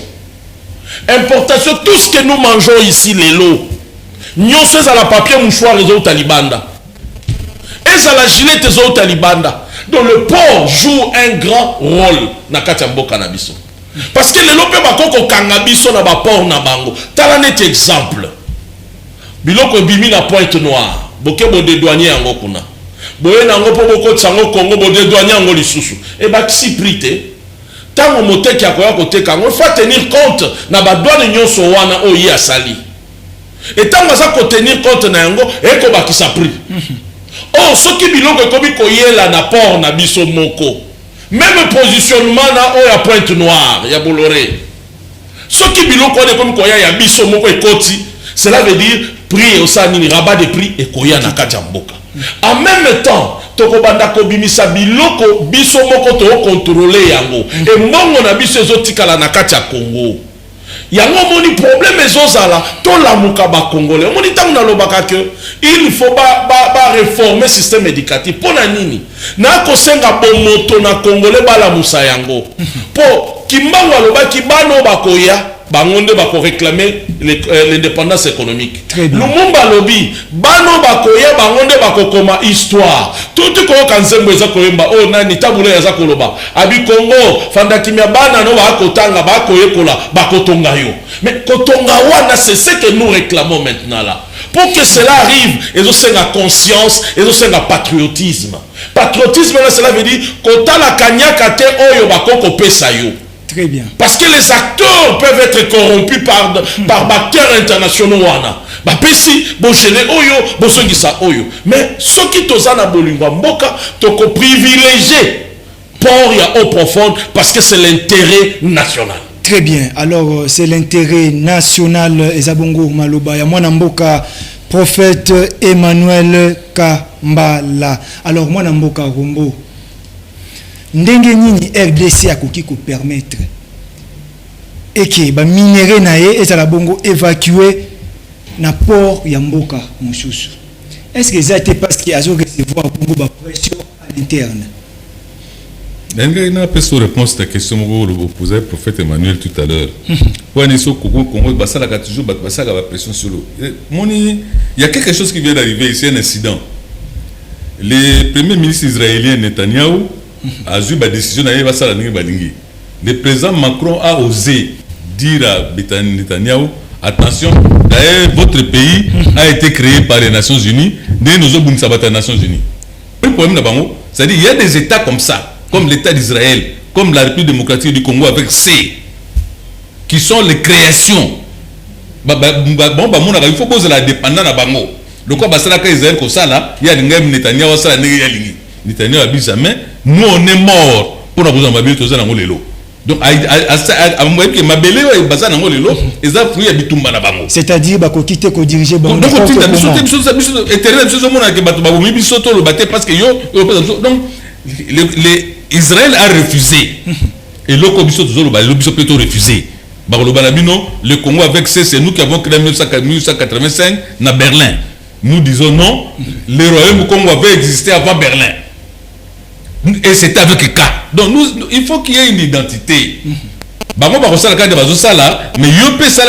Importation, tout ce que nous mangeons ici, les lots. Nous sommes à la papier mouchoir, ils ont talibanda. Et à la gilet, ils ont talibanda. Donc le port joue un grand rôle dans Katambo Cannabiso. Parce que les lots peuvent kangabiso na ba port na bango. T'as net exemple. Biloko bimi na Pointe-Noire. Boke bo de douanier en Gokuna. Boye nango po boko tsango Congo bo de douanier en Golisusu. Et ba si prité. Tango moteki akoya koteka ngo faut tenir compte na ba douane nyonso wana oyi asali. Et tango za ko tenir compte na yango e ko bakisa prix. Oh soki biloko kobi koyela na port na biso moko. Même positionnement na oya Pointe-Noire ya Bolloré. Soki biloko de komi koya ya biso moko ekoti, cela veut dire prix au sanini rabat de prix et koya na kati ya mboka. En même temps, toko banda ko bimisa biloko biso moko to contrôler yango. Et mbongo na biso ezotikala na kati ya Congo. yango moni problème ezozala to la muka ba congolais moni tangu na lobaka que il faut ba réformer système éducatif pona nini na ko senga bomoto na congolais bala musa yango po kimbango alobaki bano bakoya bangonde bako réclamer l'indépendance économique lumumba lobi bano bakoya bangonde bako koma histoire tout ko kanzembo eza koyemba o nani tabula ya za koloba abi Congo fanda kimia bana no bakotanga bakoyekola bakotonga yo mais kotonga wana c'est ce que nous réclamons maintenant là pour que cela arrive et aussi la conscience et aussi la patriotisme là cela veut dire kotala kanyaka te oyo bakoko pesa yo. Très bien. Parce que les acteurs peuvent être corrompus par acteurs internationaux. Bapesi, bochene oyo, bosongisa oyo. Mais ce qui tozana bolingwa mboka, toko privilégié port ya eau profonde parce que c'est l'intérêt national. Très bien. Alors, c'est l'intérêt national. Ezabongo Maloba, ya mwana mboka, prophète Emmanuel Kambala. Alors, mwana mboka Rombo. Ndenge nini RDC akoki ko permettre et que ba minéraux naé ezala bongo évacuer na port ya mboka mosusu. Est-ce que ça était parce qu'il a recevoir bongo ba pression à l'interne? Ndenge na peso réponse ta question que le posait prophète Emmanuel tout à l'heure. Pour ne so Congo basala ka toujours basala ba pression sur l'eau. Moni, il y a quelque chose qui vient d'arriver ici, un incident. Le premier ministre israélien Netanyahou a eu la décision d'aller à la Balingi. Le président Macron a osé dire à Netanyahou, attention, d'ailleurs votre pays a été créé par les Nations Unies, nous avons les Nations Unies. Le problème c'est-à-dire qu'il y a des États comme ça, comme l'État d'Israël, comme la République démocratique du Congo avec C, qui sont les créations. Il faut poser la dépendance à Bango. Le quoi que Israël comme ça là, il y a des Netanyahou ça Netanyahou a dit jamais. Nous on est morts pour nous avoir mabélé tous dans le lot. Donc à moi que mabélé est basé dans le lot et ça fruit habitumba na bango. C'est-à-dire ba ko quitter ko diriger bango. Donc on biso éternel biso mona que bato ba bomi biso to le battre parce que yo donc Israël a refusé et le biso to le biso peut refuser. Ba lo balabino le Congo avec c'est nous qui avons créé en 1985 na Berlin. Nous disons non, le royaume Congo avait existé avant Berlin. Et c'était avec K. Donc il faut qu'il y ait une identité. Mais il peut ça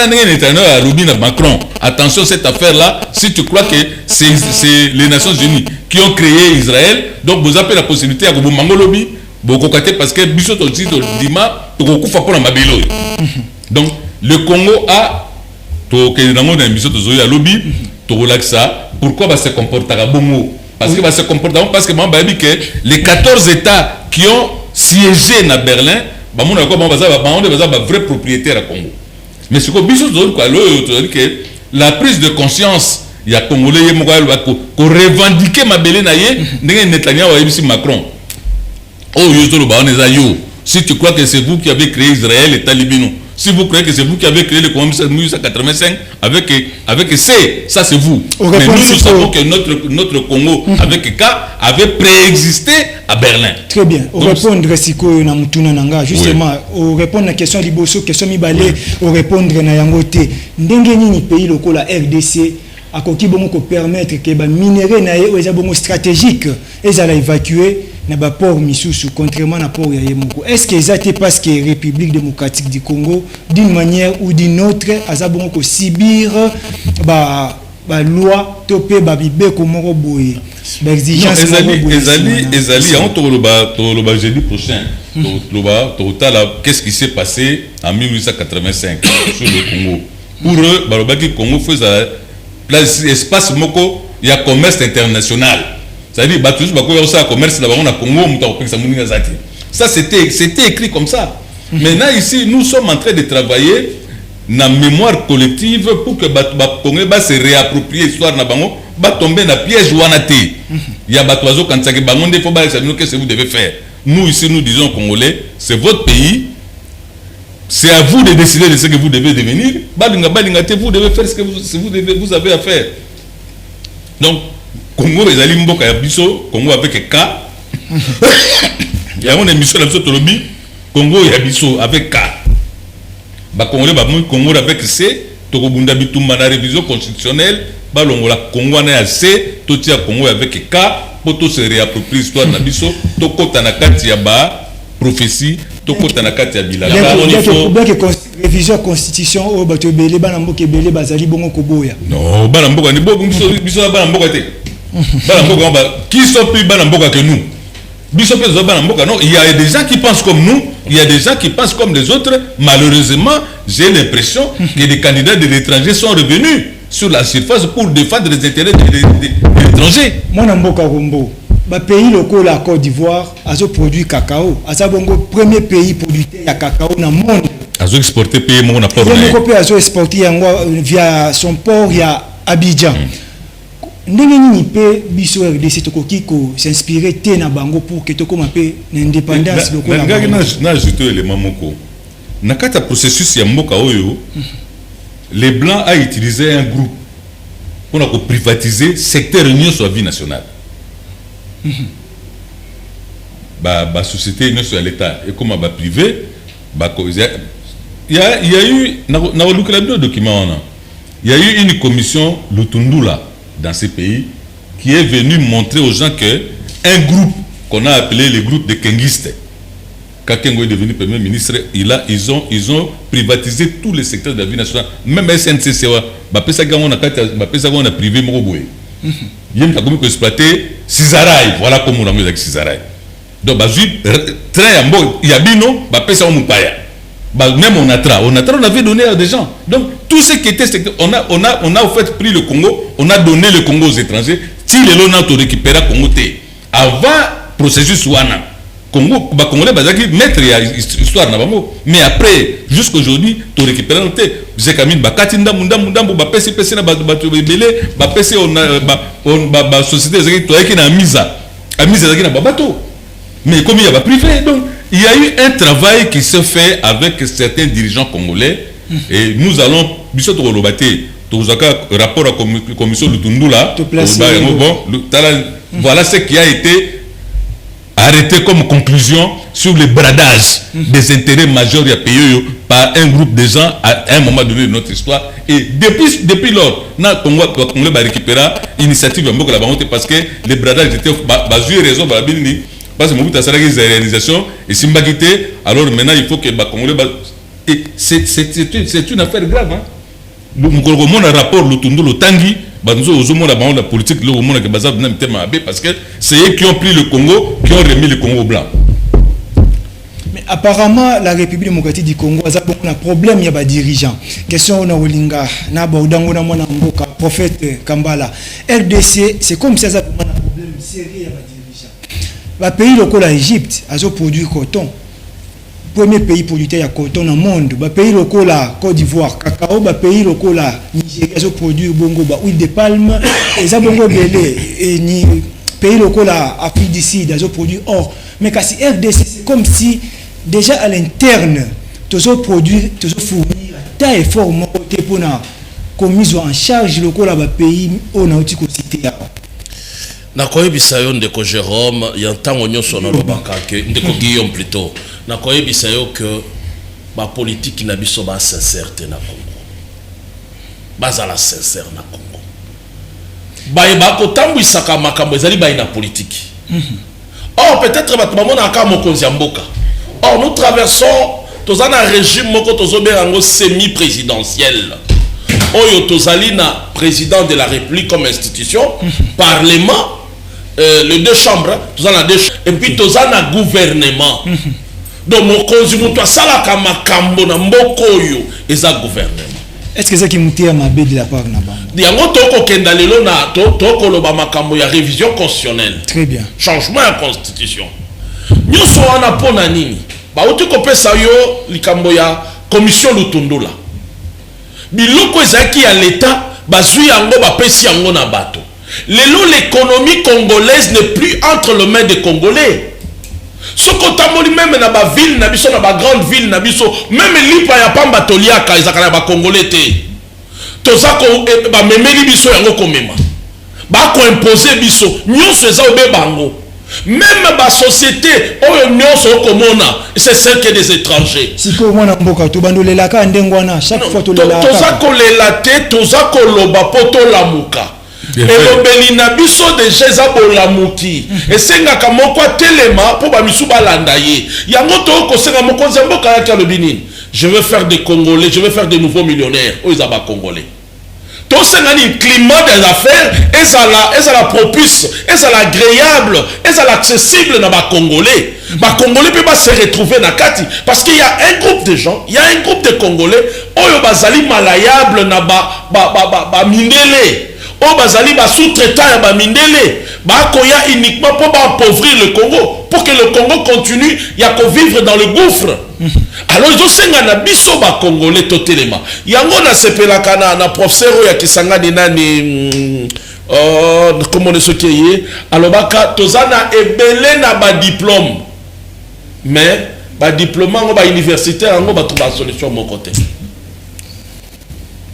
Macron. Attention cette affaire là, si tu crois que c'est les Nations Unies qui ont créé Israël, donc vous avez la possibilité à vous mangolobi, parce que donc le Congo a pourquoi se comporter à Bongo? Parce que se comporter parce que les 14 États qui ont siégé à Berlin, un vrai propriétaire à Congo. Mais ce que la prise de conscience, il y a Congolais qui revendiquer ma belé Macron. Si tu crois que c'est vous qui avez créé Israël et Talibino, si vous croyez que c'est vous qui avez créé le Congo en 1985 avec C, ça c'est vous. Mais nous savons que notre Congo avec K avait préexisté à Berlin. Très bien. Au répondre Siko na mutuna nanga justement, au répondre à la question liboso, question mibale, au répondre na yangote. Ndenge nini pays lokola RDC a koki bongo ko permettre que ba minéraux na ye eza bongo stratégique ezala évacuer na ba port misusu contrairement na port ya Yemoko. Est-ce que ça été parce que République démocratique du Congo d'une manière ou d'une autre aza bongo ko subir ba loi topé ba bibe ko moko boye ba exigence ezali on toloba jeudi prochain qu'est-ce qui s'est passé en 1885 sur le Congo pour eux balobaki Congo faisait l'espace moko il y a commerce international. C'est-à-dire commerce Congo, ça c'était écrit comme ça. Maintenant ici nous sommes en train de travailler dans la mémoire collective pour que Congo se réapproprie l'histoire na bango ba tomber dans piège wanate. Il y a batoizo quand ça que bango faut ba que qu'est-ce que vous devez faire. Nous ici nous disons Congolais, c'est votre pays. C'est à vous de décider de ce que vous devez devenir. Vous devez faire ce que vous avez à faire. Donc, Congo, les alliés Mboka Yabiso, Congo avec K. Il y a une émission là, Congo Yabiso avec K. Congolais Congo avec C tokobunda bitumba na révision constitutionnelle balongola Congo na C totia Congo avec K poto se réapproprie histoire na biso tokota na kati ya ba prophétie tokota na kati ya bilanga bien que révision constitution o bato belé bana mboka belé bazali bongo koboya non bana mboka ni biso bana mboka te bana mboka ba qui sont plus bana mboka que nous biso pe bana mboka non il y a des gens qui pensent comme nous il y a des gens qui pensent comme les autres malheureusement j'ai l'impression que les candidats de l'étranger sont revenus sur la surface pour défendre les intérêts de l'étranger moi na mboka Rombo ba pays locaux la Côte d'Ivoire azo produit cacao asa bongo premier pays producteur ya cacao na monde azo exporter pays mon na port na azo exporter yango via son port ya Abidjan ndenge nini pe biso RDC tokoki ko s'inspirer te na bango pour que tokoma pe na indépendance lokola na ajouter élément moko na kata processus ya mboka oyo les blancs a utilisé un groupe pour privatiser secteur union sur la vie nationale ba société union sur l'état et comme ba privé ba il y a eu na le document il y a eu une commission Lutundula dans ces pays qui est venu montrer aux gens que un groupe qu'on a appelé le groupe de Kengistes, quand Kengo est devenu premier ministre, ils ont privatisé tous les secteurs de la vie nationale, même SNCC, on a privé Moroboé. Il y a un exploité Cisaraï, voilà comment on a mis avec Cisaraï. Donc, très en bon, il y a bino, même on avait donné à des gens. Donc, tout ce qui était, on a en fait pris le Congo, on a donné le Congo aux étrangers. Si les lots n'ont récupéré Congo, avant processus Wana, Congo, Congolais, maître histoire mais après, jusqu'aujourd'hui, tu récupères le thé. J'ai quand même Bakatinda, Mundambo, Bapesi, Pesina, Batu Belé, Bapesi, on a société, tu as qui n'a misa, a misa, qui n'a pas bateau. Mais comme il y a pas privé, donc. Il y a eu un travail qui se fait avec certains dirigeants congolais et nous allons, rapport à la commission Lutundula, voilà ce qui a été arrêté comme conclusion sur le bradage des intérêts majeurs payés par un groupe de gens à un moment donné de notre histoire. Et depuis lors, nous avons récupéré l'initiative parce que les bradages étaient basés raison parce que Mobutu a des réalisations et si alors maintenant il faut que Congolais c'est une affaire grave hein. Nous un rapport Lutundu Tangi la politique parce que c'est eux qui ont pris le Congo qui ont remis le Congo blanc. Mais apparemment la République démocratique du Congo a un problème, il y a des dirigeants. Question on a Olinga, na Baudango na mwana mboka, prophète Kambala. RDC, c'est comme ça un problème sérieux, il y a des dirigeants. Le pays local à Égypte a produit coton. Premier pays producteur de coton dans le monde. Le pays local à Côte d'Ivoire, cacao. Le pays local à Nigeria a produit bongo, huile de palme. Et ça bongo belé. Et ni pays local à Afrique du Sud a produit or. Mais quand c'est RDC, c'est comme si déjà à l'interne, tous les produits, tous les fournir, tant effort pour qu'on mise en charge local à le pays on a aussi cité. Nakoyebisa yo ndeko Jérôme ya ntango nyonso na lobaka ke ndeko Guillaume plutôt nakoyebisa yo que ba politique na biso ba sincère te na Congo bazala sincère na Congo ba ko tambwisaka makambo ezali ba ina politique or peut-être ba tumamona aka mokonzi ya mboka or nous traversons tozana régime moko tozoberango semi présidentiel oyo tozali na président de la République comme institution parlement les deux chambres, et puis tous un gouvernement. Donc mon consul toi sala kama kambo na mbokoyo eza gouvernement. Est-ce que c'est qui mutia mabe de la part na bango? Diango toko kenda lelo na toko loba makambo ya révision constitutionnelle. Très bien. Changement de constitution. Nyoso wana pona nini? Ba otiko pesa yo likambo ya commission Lutundula. Biloko ezaki ya l'état bazui yango ba pesi yango na bato. L'économie congolaise n'est plus entre les mains des Congolais. Ce qu'on t'a dit même dans la ville, dans la grande ville, même l'IPA ya pamba toliaka, ils ont Congolais. Tozako ba memeli biso yango komema. Ba ko imposer biso, nyoso eza obe bango. Même la société, c'est celle qui est des étrangers. Si que moi n'amboka to bandolela ka ndengwana chaque fois to lela. Toza kolela te, toza koloba poto lamuka. elobeli na biso deja eza bolamuki esengaka moko atelema mpo bamisu balanda ye yango tokosenga mokonzi ya mboka yaki alobi nini je veux faire des Congolais, je veux faire des nouveaux millionnaires oyo eza bacongolais tosenga ni climat des affaires ezala propice ezala agréable ezala accessible na bacongolais bacongolais mpe base retrouver na kati parce qu'il y a un groupe de gens il y a un groupe de congolais oyo bazali malayable na bamindele oyo bazali sous-traitant ya bamindele bakoya uniquement pour appauvrir le Congo pour que le Congo continue ya vivre dans le gouffre. Alors ils ont senga na biso ba congolais totelema yango na sepelaka na professeur ya kisangani nani comment on ce qui est alobaka tozana ebele na ba diplôme mais ba diplôme ngo ba universitaire ngo ba trouver solution mon côté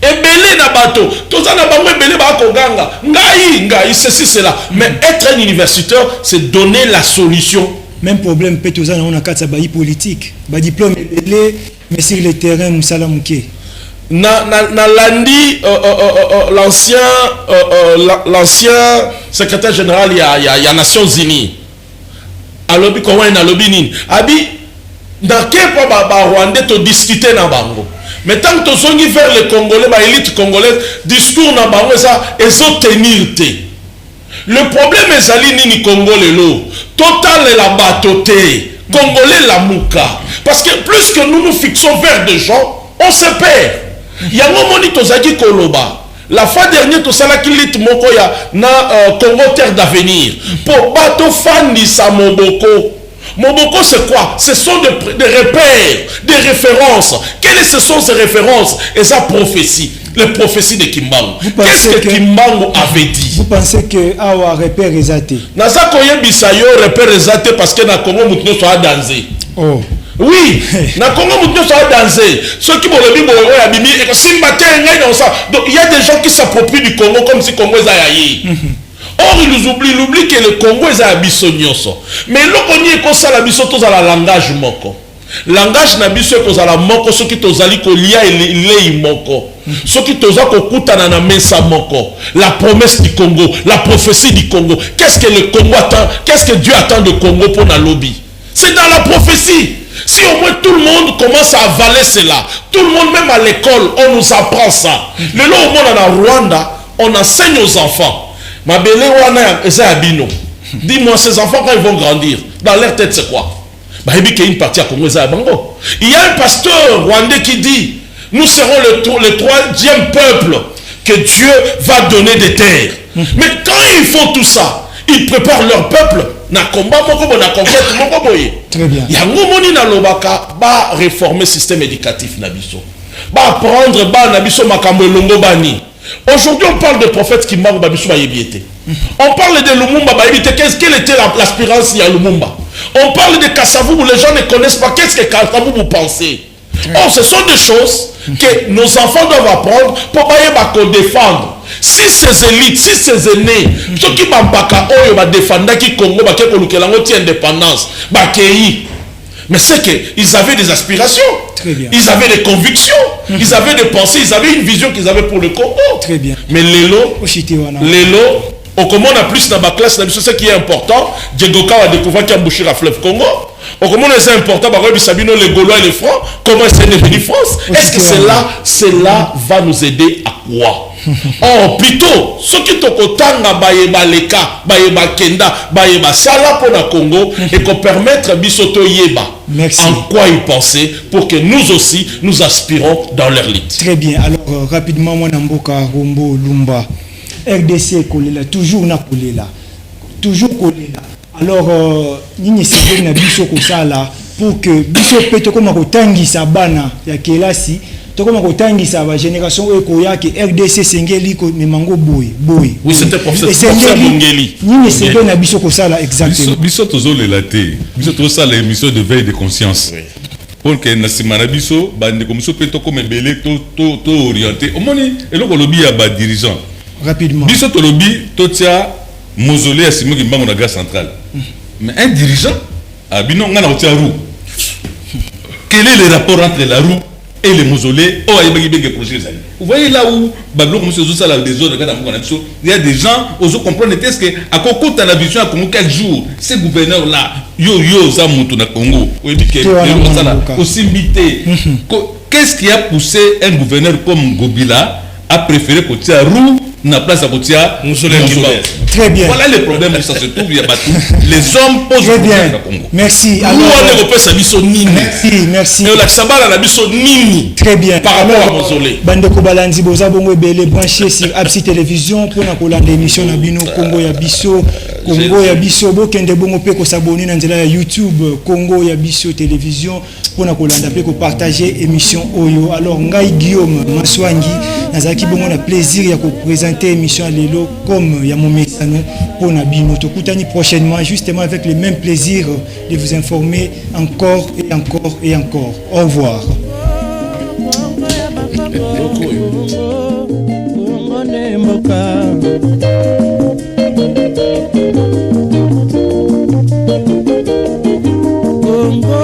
ebele na bato tozana bango ebele ba koganga ngai ceci cela mais être un universitaire c'est donner la solution. Même problème peut aux on a quatre bailli politique ba diplôme belé mais sur le terrain musala muke na landi l'ancien secrétaire général ya Nations Unies alobi comment na lobi nini abi dans quel pas ba Rwandais to discuter na bango mais tant que tozongi vers les Congolais ba élite congolaise discours na bango ça ezo tenir te. Le problème est ali nini Congolais lo total la batoté Congolais la mouka parce que plus que nous nous fixons vers des gens on se perd yango moni tozaki koloba la fois dernière tosalaki lit moko ya na Congo terre d'avenir pour bato fandi sa moboko. Moboko c'est quoi? Ce sont des repères, des références. Quelles sont ces références? Et sa prophétie, les prophéties de Kimbangu. Qu'est-ce que Kimbangu avait dit? Vous pensez que awa repère exaté? Nasa koye bisayo repère exaté parce que na Congo mutno soit dansé. Oh. Oui, na Congo mutno soit dansé. Ceux qui bolobi bolo ya bimi et simba te ngai dans ça. Donc il y a des gens qui s'approprient du Congo comme si Congo est aïe. Or ils oublient que le Congo est à Bissonioso. Mais l'okoni est ça la bisoto dans la langage moko. Langage na biso ko za la moko ce qui tozali ko lia ele moko. Ce qui toza ko kutana na mesa moko. La promesse du Congo, la prophétie du Congo. Qu'est-ce que le Congo attend? Qu'est-ce que Dieu attend du Congo pour na lobby? C'est dans la prophétie. Si au moins tout le monde commence à avaler cela, tout le monde même à l'école, on nous apprend ça. Le long au monde en Rwanda, on enseigne aux enfants. Mabele wana eza abino. Dis-moi ces enfants quand ils vont grandir, dans leur tête c'est quoi? Bah il y a une partie à Congo eza bango. Il y a un pasteur rwandais qui dit nous serons le troisième peuple que Dieu va donner des terres. Mais quand ils font tout ça, ils préparent leur peuple na combat moko na conquête moko boye. Très bien. Yango moni na lobaka ba réformer le système éducatif na biso. Ba prendre ba na biso makambo longo bani. Aujourd'hui, on parle de prophètes qui manquent Babissou Bayebiété. On parle de Lumumba Bayebiété. Quelle était l'aspirance à Lumumba? On parle de Kassavou où les gens ne connaissent pas. Qu'est-ce que Kassavou vous pensez? Or, ce sont des choses que nos enfants doivent apprendre pour défendre. Si ces élites, si ces aînés, ceux qui m'ont défendu qui Congo, qui indépendance, mais c'est qu'ils avaient des aspirations, ils avaient des convictions, ils avaient des pensées, ils avaient une vision qu'ils avaient pour le Congo. Très bien. Mais l'élo, au comment on a plus dans ma classe, c'est ce qui est important. Djegoka a découvert qu'il y a embouché la fleuve Congo. Au comment c'est important, les Gaulois et les Francs, comment c'est devenu France? Est-ce que cela va nous aider à quoi? Or, plutôt, ceux qui sont kotanga bayeba leka, bayeba kenda, bayeba sala pour la Congo et qu'on permettre bisoto yeba. Merci. En quoi ils pensaient pour que nous aussi nous aspirons dans leur lit. Très bien. Alors, rapidement, mon amboka Rombo Lumba. RDC Kolela, toujours na Kolela. Toujours Kolela. Alors, nous sommes na biso kosala pour que biso peto comme kotangi sa bana ya kelasi. To comme kotangisa ba génération ekoya ke RDC sengeli ko memango boy. Oui, c'était professeur Mongeli. Ni sengeli na biso ko sala exactement. Biso tozo le laté. Biso tozo sala émission de veille de conscience. Pour que na simana biso bande comme so peto comme belé to orienté. Au moni eloko lobi ya ba dirigeant. Rapidement. Biso to lobi to tia mausolée à Simon Kimbangu na gare centrale. Mais un dirigeant, abino ngana otia roue. Quel est le rapport entre la roue et le mausolée? Oh, vous voyez là où Babylon commence à faire des zones, il y a des gens, osent comprendre est-ce que à Congo, tu as la vision à Congo quelques jours, ces gouverneurs-là, ça monte na Congo, aussi mité. Qu'est-ce qui a poussé un gouverneur comme Gobila à préférer que tu aies roue na place à Kotia mausolée? Très bien. Voilà le problème où ça se trouve, il y a Batou. Les hommes posent très bien. Merci. Merci. Et la Sabala la biso nini. Très bien. Par rapport à mausolée. Bandeko Balanzi boza bongo ebele branché sur Absi Télévision pour na kolanda émission na bino Congo ya biso. Congo ya biso bokende bongo pe ko s'abonner na nzela ya YouTube Congo ya biso Télévision pour na kolanda pe ko partager émission oyo. Alors ngai Guillaume Maswangi nazaki bongo na plaisir ya ko présenter émission lelo comme ya mon messano pour na bino tokutani prochainement justement avec le même plaisir de vous informer encore et encore et encore. Au revoir. Congo